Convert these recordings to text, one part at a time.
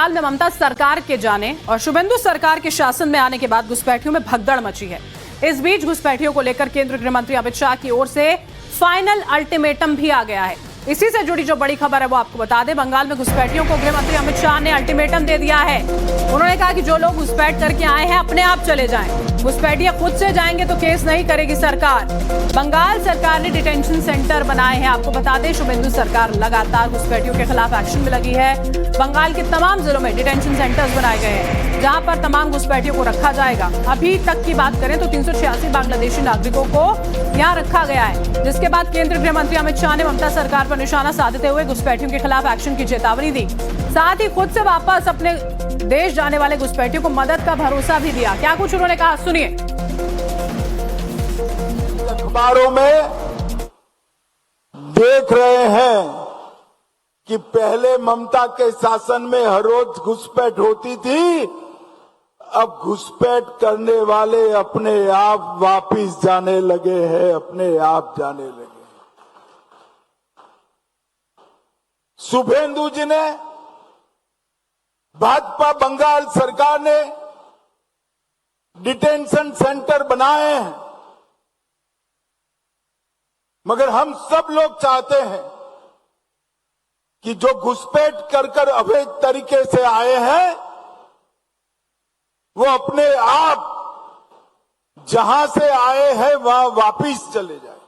बंगाल में ममता सरकार के जाने और शुभेंदु सरकार के शासन में आने के बाद घुसपैठियों में भगदड़ मची है। इस बीच घुसपैठियों को लेकर केंद्रीय गृह मंत्री अमित शाह की ओर से फाइनल अल्टीमेटम भी आ गया है। इसी से जुड़ी जो बड़ी खबर है वो आपको बता दें। बंगाल में घुसपैठियों को गृह मंत्री अमित शाह ने अल्टीमेटम दे दिया है। उन्होंने कहा कि जो लोग घुसपैठ करके आए हैं अपने आप चले जाएं। घुसपैठिया खुद से जाएंगे तो केस नहीं करेगी सरकार। बंगाल सरकार ने डिटेंशन सेंटर बनाए हैं। आपको बता दें शुभेंदु सरकार लगातार घुसपैठियों के खिलाफ एक्शन में लगी है। बंगाल के तमाम जिलों में डिटेंशन सेंटर्स बनाए गए हैं जहां पर तमाम घुसपैठियों को रखा जाएगा। अभी तक की बात करें तो 386 बांग्लादेशी नागरिकों को यहां रखा गया है, जिसके बाद केंद्रीय गृह मंत्री अमित शाह ने ममता सरकार पर निशाना साधते हुए घुसपैठियों के खिलाफ एक्शन की चेतावनी दी। साथ ही खुद से वापस अपने देश जाने वाले घुसपैठियों को मदद का भरोसा भी दिया। क्या कुछ उन्होंने कहा, सुनिए। अखबारों में देख रहे हैं कि पहले ममता के शासन में हर रोज घुसपैठ होती थी, अब घुसपैठ करने वाले अपने आप वापिस जाने लगे हैं, अपने आप जाने लगे। शुभेंदु जी ने, भाजपा बंगाल सरकार ने डिटेंशन सेंटर बनाए हैं, मगर हम सब लोग चाहते हैं कि जो घुसपैठ कर अवैध तरीके से आए हैं वो अपने आप जहां से आए हैं वहां वापिस चले जाए।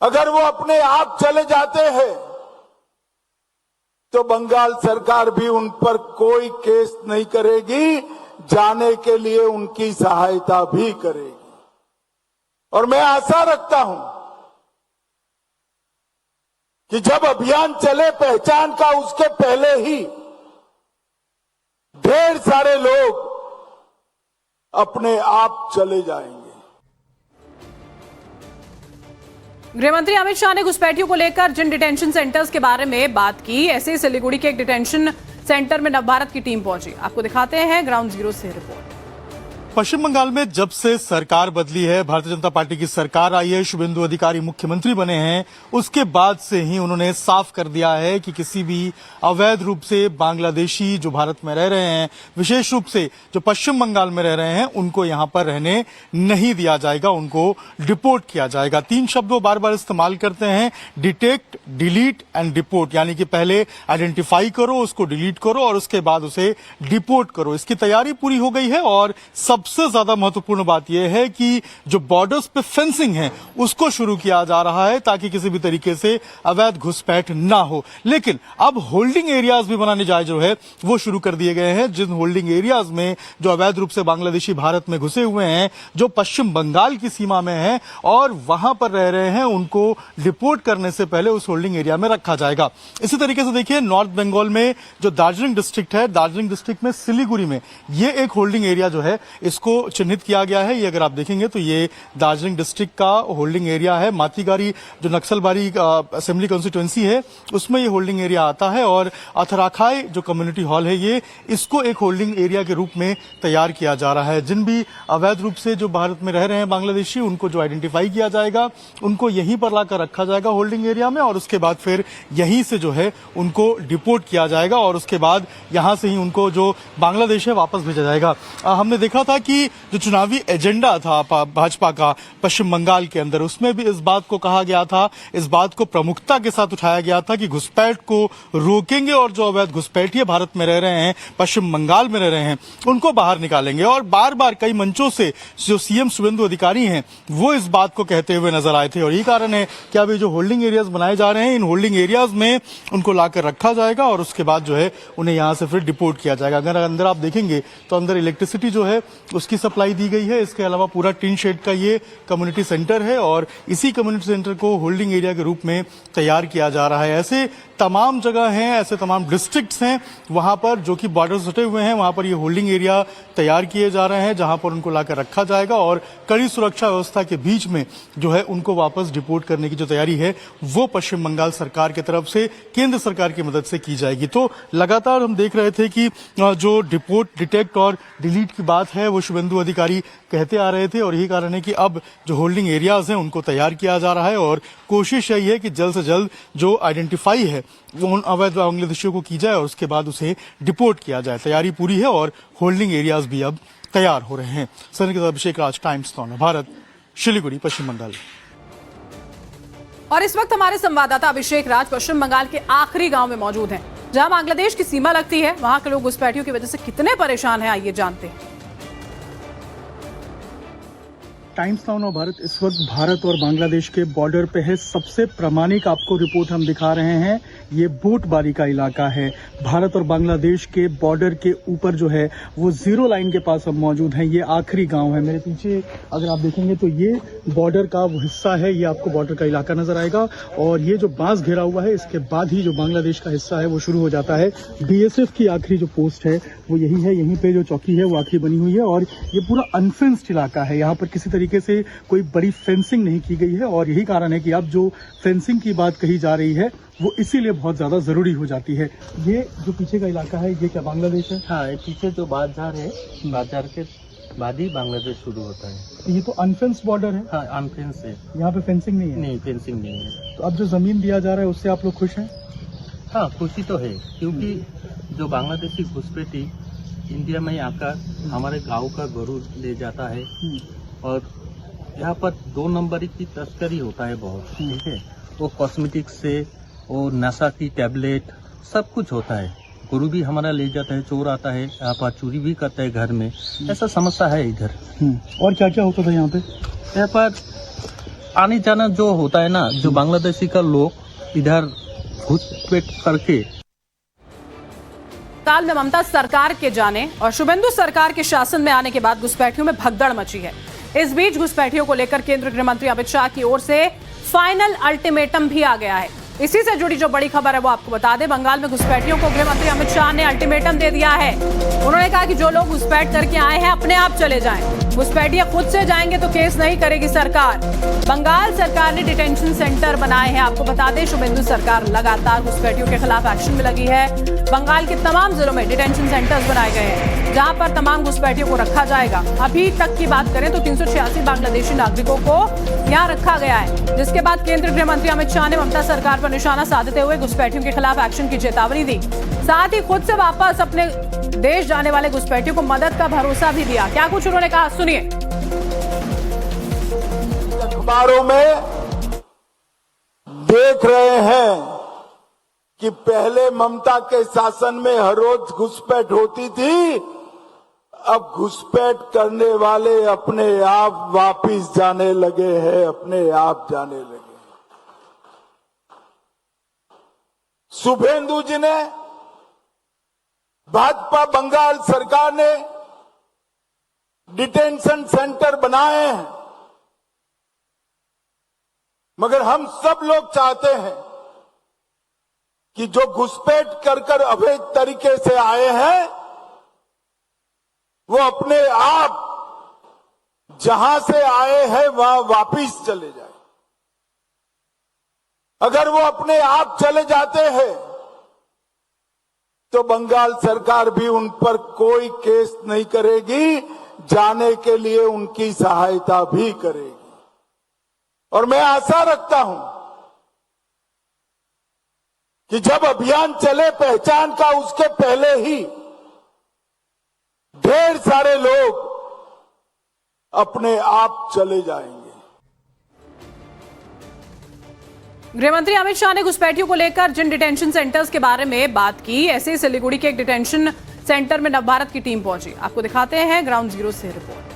अगर वो अपने आप चले जाते हैं तो बंगाल सरकार भी उन पर कोई केस नहीं करेगी, जाने के लिए उनकी सहायता भी करेगी। और मैं आशा रखता हूं कि जब अभियान चले पहचान का, उसके पहले ही ढेर सारे लोग अपने आप चले जाएंगे। गृहमंत्री अमित शाह ने घुसपैठियों को लेकर जिन डिटेंशन सेंटर्स के बारे में बात की, ऐसे ही सिलीगुड़ी के एक डिटेंशन सेंटर में नवभारत की टीम पहुंची। आपको दिखाते हैं ग्राउंड जीरो से रिपोर्ट। पश्चिम बंगाल में जब से सरकार बदली है, भारतीय जनता पार्टी की सरकार आई है, शुभेंदु अधिकारी मुख्यमंत्री बने हैं, उसके बाद से ही उन्होंने साफ कर दिया है कि किसी भी अवैध रूप से बांग्लादेशी जो भारत में रह रहे हैं, विशेष रूप से जो पश्चिम बंगाल में रह रहे हैं, उनको यहां पर रहने नहीं दिया जाएगा, उनको डिपोर्ट किया जाएगा। 3 शब्द वो बार बार इस्तेमाल करते हैं, डिटेक्ट, डिलीट एंड डिपोर्ट, यानी कि पहले आइडेंटिफाई करो, उसको डिलीट करो और उसके बाद उसे डिपोर्ट करो। इसकी तैयारी पूरी हो गई है और सबसे ज्यादा महत्वपूर्ण बात यह है कि जो बॉर्डर्स पे फेंसिंग है उसको शुरू किया जा रहा है ताकि किसी भी तरीके से अवैध घुसपैठ ना हो। लेकिन अब होल्डिंग एरियाज भी बनाने जाए जो है वो शुरू कर दिए गए हैं, जिन होल्डिंग एरियाज में जो अवैध रूप से बांग्लादेशी भारत में घुसे हुए हैं, जो पश्चिम बंगाल की सीमा में है और वहां पर रह रहे हैं, उनको डिपोर्ट करने से पहले उस होल्डिंग एरिया में रखा जाएगा। इसी तरीके से देखिए नॉर्थ बंगाल में जो दार्जिलिंग डिस्ट्रिक्ट है, दार्जिलिंग डिस्ट्रिक्ट में सिलीगुड़ी में ये एक होल्डिंग एरिया जो है इसको चिन्हित किया गया है। ये अगर आप देखेंगे तो ये दार्जिलिंग डिस्ट्रिक्ट का होल्डिंग एरिया है। मातीगारी जो नक्सलबारी असेंबली कॉन्स्टिट्यूएंसी है उसमें ये होल्डिंग एरिया आता है और अथराखाई जो कम्युनिटी हॉल है ये इसको एक होल्डिंग एरिया के रूप में तैयार किया जा रहा है। जिन भी अवैध रूप से जो भारत में रह रहे हैं बांग्लादेशी, उनको जो आइडेंटिफाई किया जाएगा, उनको यहीं पर लाकर रखा जाएगा होल्डिंग एरिया में और उसके बाद फिर यहीं से जो है उनको डिपोर्ट किया जाएगा और उसके बाद यहां से ही उनको जो बांग्लादेश है वापस भेजा जाएगा। हमने देखा था कि जो चुनावी एजेंडा था भाजपा का पश्चिम बंगाल के अंदर, उसमें भी इस बात को कहा गया था, इस बात को प्रमुखता के साथ उठाया गया था कि घुसपैठ को रोकेंगे और जो अवैध घुसपैठिए भारत में रह रहे हैं, पश्चिम बंगाल में रह रहे हैं, उनको बाहर निकालेंगे। और बार बार कई मंचों से जो सीएम शुभेंदु अधिकारी हैं वो इस बात को कहते हुए नजर आए थे और यही कारण है कि अब ये जो होल्डिंग एरियाज बनाए जा रहे हैं, इन होल्डिंग एरियाज में उनको लाकर रखा जाएगा और उसके बाद जो है उन्हें यहां से फिर डिपोर्ट किया जाएगा। अगर अंदर आप देखेंगे तो अंदर इलेक्ट्रिसिटी जो है उसकी सप्लाई दी गई है। इसके अलावा पूरा टिन शेड का ये कम्युनिटी सेंटर है और इसी कम्युनिटी सेंटर को होल्डिंग एरिया के रूप में तैयार किया जा रहा है। ऐसे तमाम जगह हैं, ऐसे तमाम डिस्ट्रिक्ट्स हैं वहां पर जो कि बॉर्डर सटे हुए हैं, वहां पर ये होल्डिंग एरिया तैयार किए जा रहे हैं जहां पर उनको लाकर रखा जाएगा और कड़ी सुरक्षा व्यवस्था के बीच में जो है उनको वापस डिपोर्ट करने की जो तैयारी है वो पश्चिम बंगाल सरकार की तरफ से केंद्र सरकार की मदद से की जाएगी। तो लगातार हम देख रहे थे कि जो डिपोर्ट, डिटेक्ट और डिलीट की बात है वो शुभेंदु अधिकारी कहते आ रहे थे और यही कारण है कि अब जो होल्डिंग एरियाज हैं उनको तैयार किया जा रहा है और कोशिश यही है कि जल्द से जल्द जो आइडेंटिफाई है वो उन अवैध बांग्लादेशियों को की जाए और उसके बाद उसे डिपोर्ट किया जाए। तैयारी पूरी है और होल्डिंग एरियाज भी अब तैयार हो रहे हैं। सर के साथ अभिषेक राज, टाइम्स नौ भारत, शिलीगुड़ी, पश्चिम बंगाल। और इस वक्त हमारे संवाददाता अभिषेक राज पश्चिम बंगाल के आखिरी गांव में मौजूद हैं, जहां बांग्लादेश की सीमा लगती है। वहां के लोग घुसपैठियों की वजह से कितने परेशान हैं, आइए जानते हैं। टाइम्स नाउ भारत इस वक्त भारत और बांग्लादेश के बॉर्डर पे है। सबसे प्रामाणिक आपको रिपोर्ट हम दिखा रहे हैं। ये बोटबारी का इलाका है। भारत और बांग्लादेश के बॉर्डर के ऊपर जो है वो जीरो लाइन के पास हम मौजूद हैं। ये आखिरी गांव है। मेरे पीछे अगर आप देखेंगे तो ये बॉर्डर का वो हिस्सा है। ये आपको बॉर्डर का इलाका नजर आएगा और ये जो बांस घेरा हुआ है इसके बाद ही जो बांग्लादेश का हिस्सा है वो शुरू हो जाता है। बीएसएफ की आखिरी जो पोस्ट है वो यही है। यहीं पे जो चौकी है वो आखिरी बनी हुई है और ये पूरा अनफेंस्ड इलाका है। यहाँ पर किसी तरीके से कोई बड़ी फेंसिंग नहीं की गई है और यही कारण है कि अब जो फेंसिंग की बात कही जा रही है वो इसीलिए बहुत ज्यादा जरूरी हो जाती है। ये जो पीछे का इलाका है ये क्या बांग्लादेश है? हाँ, ये पीछे जो बाजार है, बाजार के बाद ही बांग्लादेश शुरू होता है। ये तो अनफेंस्ड बॉर्डर है। हाँ, अनफेंस है। यहाँ पे फेंसिंग नहीं है? नहीं, फेंसिंग नहीं है। तो अब जो जमीन दिया जा रहा है उससे आप लोग खुश हैं? हाँ, खुशी तो है, क्योंकि जो बांग्लादेशी घुसपैठी इंडिया में आकर हमारे गांव का गौरव ले जाता है और यहाँ पर 2 नंबरी की तस्करी होता है बहुत, ठीक है। वो कॉस्मेटिक्स से वो नशा की टैबलेट सब कुछ होता है। गुरु भी हमारा ले जाता है, चोर आता है यहाँ पर, चोरी भी करता है घर में। ऐसा समस्या है इधर। और क्या क्या होता था यहाँ पे? यहाँ पर आने जाना जो होता है ना, जो बांग्लादेशी का लोग इधर घुसपैठ करके काल में ममता सरकार के जाने और शुभेंदु सरकार के शासन में आने के बाद घुसपैठियों में भगदड़ मची है। इस बीच घुसपैठियों को लेकर केंद्रीय गृह मंत्री अमित शाह की ओर से फाइनल अल्टीमेटम भी आ गया है। इसी से जुड़ी जो बड़ी खबर है वो आपको बता दें। बंगाल में घुसपैठियों को गृह मंत्री अमित शाह ने अल्टीमेटम दे दिया है। उन्होंने कहा कि जो लोग घुसपैठ करके आए हैं अपने आप चले जाएं। घुसपैठियां खुद से जाएंगे तो केस नहीं करेगी सरकार। बंगाल सरकार ने डिटेंशन सेंटर बनाए हैं। आपको बता दें शुभेंदु सरकार लगातार घुसपैठियों के खिलाफ एक्शन में लगी है। बंगाल के तमाम जिलों में डिटेंशन सेंटर्स बनाए गए हैं जहां पर तमाम घुसपैठियों को रखा जाएगा। अभी तक की बात करें तो 386 बांग्लादेशी नागरिकों को यहां रखा गया है, जिसके बाद केंद्रीय गृह मंत्री अमित शाह ने ममता सरकार पर निशाना साधते हुए घुसपैठियों के खिलाफ एक्शन की चेतावनी दी। साथ ही खुद से वापस अपने देश जाने वाले घुसपैठियों को मदद का भरोसा भी दिया। क्या कुछ उन्होंने कहा, सुनिए। अखबारों में देख रहे हैं कि पहले ममता के शासन में हर रोज घुसपैठ होती थी, अब घुसपैठ करने वाले अपने आप वापिस जाने लगे हैं, अपने आप जाने लगे। शुभेंदु जी ने, भाजपा बंगाल सरकार ने डिटेंशन सेंटर बनाए हैं, मगर हम सब लोग चाहते हैं कि जो घुसपैठ कर अवैध तरीके से आए हैं वो अपने आप जहां से आए हैं वहां वापिस चले जाए। अगर वो अपने आप चले जाते हैं तो बंगाल सरकार भी उन पर कोई केस नहीं करेगी, जाने के लिए उनकी सहायता भी करेगी। और मैं आशा रखता हूं कि जब अभियान चले पहचान का, उसके पहले ही ढेर सारे लोग अपने आप चले जाएंगे। गृहमंत्री अमित शाह ने घुसपैठियों को लेकर जिन डिटेंशन सेंटर्स के बारे में बात की, ऐसे ही सिलीगुड़ी के एक डिटेंशन सेंटर में नवभारत की टीम पहुंची। आपको दिखाते हैं ग्राउंड जीरो से रिपोर्ट।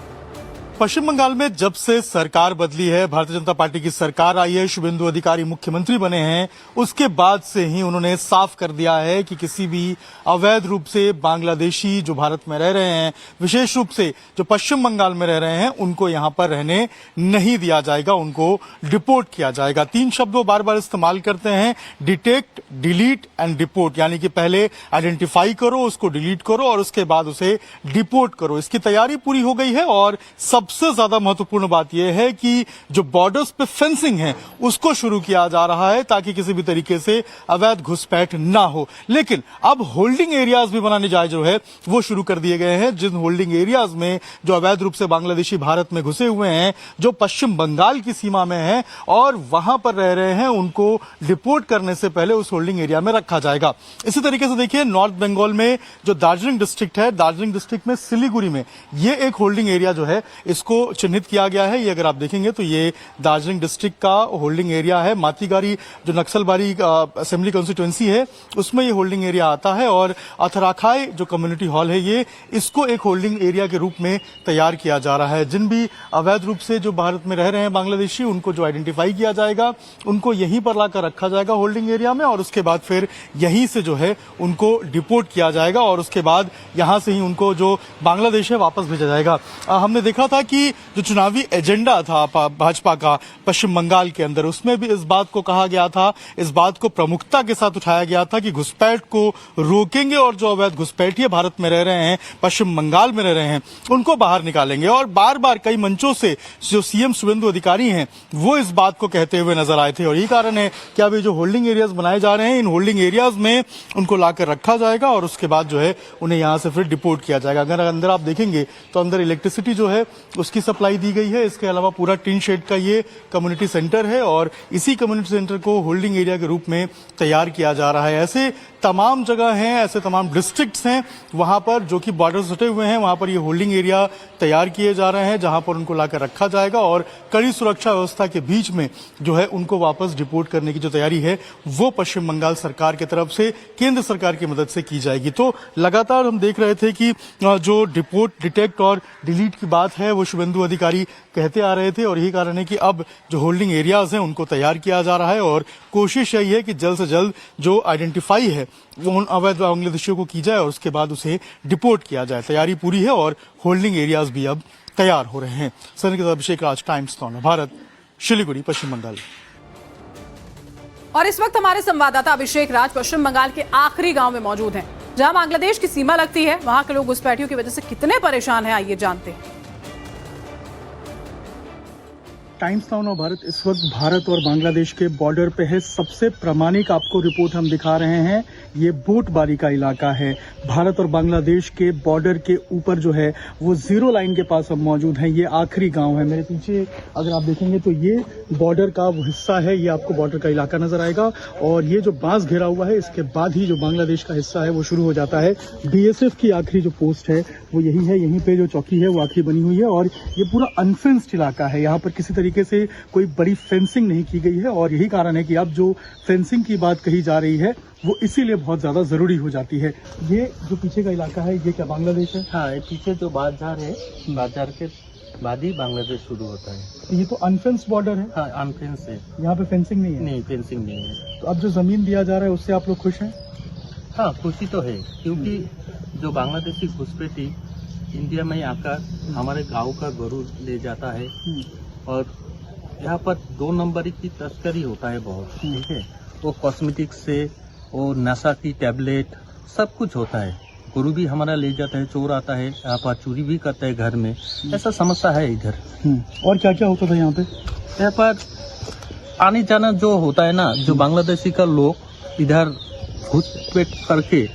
पश्चिम बंगाल में जब से सरकार बदली है, भारतीय जनता पार्टी की सरकार आई है, शुभेंदु अधिकारी मुख्यमंत्री बने हैं, उसके बाद से ही उन्होंने साफ कर दिया है कि किसी भी अवैध रूप से बांग्लादेशी जो भारत में रह रहे हैं, विशेष रूप से जो पश्चिम बंगाल में रह रहे हैं, उनको यहां पर रहने नहीं दिया जाएगा, उनको डिपोर्ट किया जाएगा। 3 शब्द वो बार बार इस्तेमाल करते हैं, डिटेक्ट, डिलीट एंड डिपोर्ट, यानी कि पहले आइडेंटिफाई करो, उसको डिलीट करो और उसके बाद उसे डिपोर्ट करो। इसकी तैयारी पूरी हो गई है और सबसे सबसे ज्यादा महत्वपूर्ण बात यह है कि जो बॉर्डर्स पे फेंसिंग है उसको शुरू किया जा रहा है ताकि किसी भी तरीके से अवैध घुसपैठ ना हो। लेकिन अब होल्डिंग एरियाज भी बनाने जाए जो है वो शुरू कर दिए गए हैं, जिन होल्डिंग एरियाज में जो अवैध रूप से बांग्लादेशी भारत में घुसे हुए हैं, जो पश्चिम बंगाल की सीमा में है और वहां पर रह रहे हैं, उनको डिपोर्ट करने से पहले उस होल्डिंग एरिया में रखा जाएगा। इसी तरीके से देखिए नॉर्थ बंगाल में जो दार्जिलिंग डिस्ट्रिक्ट है, दार्जिलिंग डिस्ट्रिक्ट में सिलीगुड़ी में ये एक होल्डिंग एरिया जो है इसको चिन्हित किया गया है। ये अगर आप देखेंगे तो ये दार्जिलिंग डिस्ट्रिक्ट का होल्डिंग एरिया है। मातीगारी जो नक्सलबारी असेंबली कॉन्स्टिट्यूएंसी है उसमें ये होल्डिंग एरिया आता है और अथराखाई जो कम्युनिटी हॉल है ये इसको एक होल्डिंग एरिया के रूप में तैयार किया जा रहा है। जिन भी अवैध रूप से जो भारत में रह रहे हैं बांग्लादेशी, उनको जो आइडेंटिफाई किया जाएगा, उनको यहीं पर लाकर रखा जाएगा होल्डिंग एरिया में और उसके बाद फिर यहीं से जो है उनको डिपोर्ट किया जाएगा और उसके बाद यहां से ही उनको जो बांग्लादेश है वापस भेजा जाएगा। हमने देखा था कि जो चुनावी एजेंडा था भाजपा का पश्चिम बंगाल के अंदर, उसमें भी इस बात को कहा गया था, इस बात को प्रमुखता के साथ उठाया गया था कि घुसपैठ को रोकेंगे और जो अवैध घुसपैठिए भारत में रह रहे हैं, पश्चिम बंगाल में रह रहे हैं, उनको बाहर निकालेंगे। और बार बार कई मंचों से जो सीएम शुभेंदु अधिकारी हैं वो इस बात को कहते हुए नजर आए थे और यही कारण है कि अब ये जो होल्डिंग एरियाज बनाए जा रहे हैं, इन होल्डिंग एरियाज में उनको लाकर रखा जाएगा और उसके बाद जो है उन्हें यहां से फिर डिपोर्ट किया जाएगा। अगर अंदर आप देखेंगे तो अंदर इलेक्ट्रिसिटी जो है उसकी सप्लाई दी गई है। इसके अलावा पूरा टिन शेड का ये कम्युनिटी सेंटर है और इसी कम्युनिटी सेंटर को होल्डिंग एरिया के रूप में तैयार किया जा रहा है। ऐसे तमाम जगह हैं, ऐसे तमाम डिस्ट्रिक्ट्स हैं वहां पर जो कि बॉर्डर सटे हुए हैं, वहां पर ये होल्डिंग एरिया तैयार किए जा रहे हैं जहां पर उनको लाकर रखा जाएगा और कड़ी सुरक्षा व्यवस्था के बीच में जो है उनको वापस डिपोर्ट करने की जो तैयारी है वो पश्चिम बंगाल सरकार की तरफ से केंद्र सरकार की मदद से की जाएगी। तो लगातार हम देख रहे थे कि जो डिपोर्ट, डिटेक्ट और डिलीट की बात है वो शुभेंदु अधिकारी कहते आ रहे थे और यही कारण है कि अब जो होल्डिंग एरियाज हैं उनको तैयार किया जा रहा है और कोशिश यही है कि जल्द से जल्द जो आइडेंटिफाई है वो उन अवैध बांग्लादेशियों को की जाए और उसके बाद उसे डिपोर्ट किया जाए। तैयारी पूरी है और होल्डिंग एरियाज भी अब तैयार हो रहे हैं। सर के साथ अभिषेक राज, टाइम्स नौ भारत, शिलीगुड़ी, पश्चिम बंगाल। और इस वक्त हमारे संवाददाता अभिषेक राज पश्चिम बंगाल के आखिरी गांव में मौजूद हैं जहां बांग्लादेश की सीमा लगती है। वहां के लोग घुसपैठियों की वजह से कितने परेशान हैं, आइए जानते हैं। टाइम्स नाउ भारत इस वक्त भारत और बांग्लादेश के बॉर्डर पे है। सबसे प्रामाणिक आपको रिपोर्ट हम दिखा रहे हैं। ये बोटबारी का इलाका है। भारत और बांग्लादेश के बॉर्डर के ऊपर जो है वो जीरो लाइन के पास हम मौजूद हैं। ये आखिरी गांव है। मेरे पीछे अगर आप देखेंगे तो ये बॉर्डर का वो हिस्सा है। ये आपको बॉर्डर का इलाका नजर आएगा और ये जो बांस घेरा हुआ है इसके बाद ही जो बांग्लादेश का हिस्सा है वो शुरू हो जाता है। बीएसएफ की आखिरी जो पोस्ट है वो यही है। यहीं पे जो चौकी है वो आखिरी बनी हुई है और ये पूरा अनफेंस्ड इलाका है। यहाँ पर किसी तरीके से कोई बड़ी फेंसिंग नहीं की गई है और यही कारण है कि अब जो फेंसिंग की बात कही जा रही है वो इसीलिए बहुत ज्यादा जरूरी हो जाती है। ये जो पीछे का इलाका है ये क्या बांग्लादेश है? हाँ, ये पीछे जो बाजार है, बाजार के बाद ही बांग्लादेश शुरू होता है। ये तो अनफेंस्ड बॉर्डर है। हाँ, अनफेंस है। यहाँ पे फेंसिंग नहीं है? नहीं, फेंसिंग नहीं है। तो अब जो जमीन दिया जा रहा है उससे आप लोग खुश हैं? हाँ, खुशी तो है क्योंकि जो बांग्लादेशी घुसपैठी इंडिया में आकर हमारे गांव का गौरव ले जाता है और यहाँ पर 2 नंबरी की तस्करी होता है बहुत, ठीक है। वो कॉस्मेटिक्स से वो नशा की टैबलेट सब कुछ होता है। गुरु भी हमारा ले जाता है, चोर आता है यहाँ पर, चोरी भी करता है घर में। ऐसा समस्या है इधर। और क्या क्या होता था यहाँ पे? यहाँ पर आने जाना जो होता है ना, जो बांग्लादेशी का लोग इधर घुसपैठ करके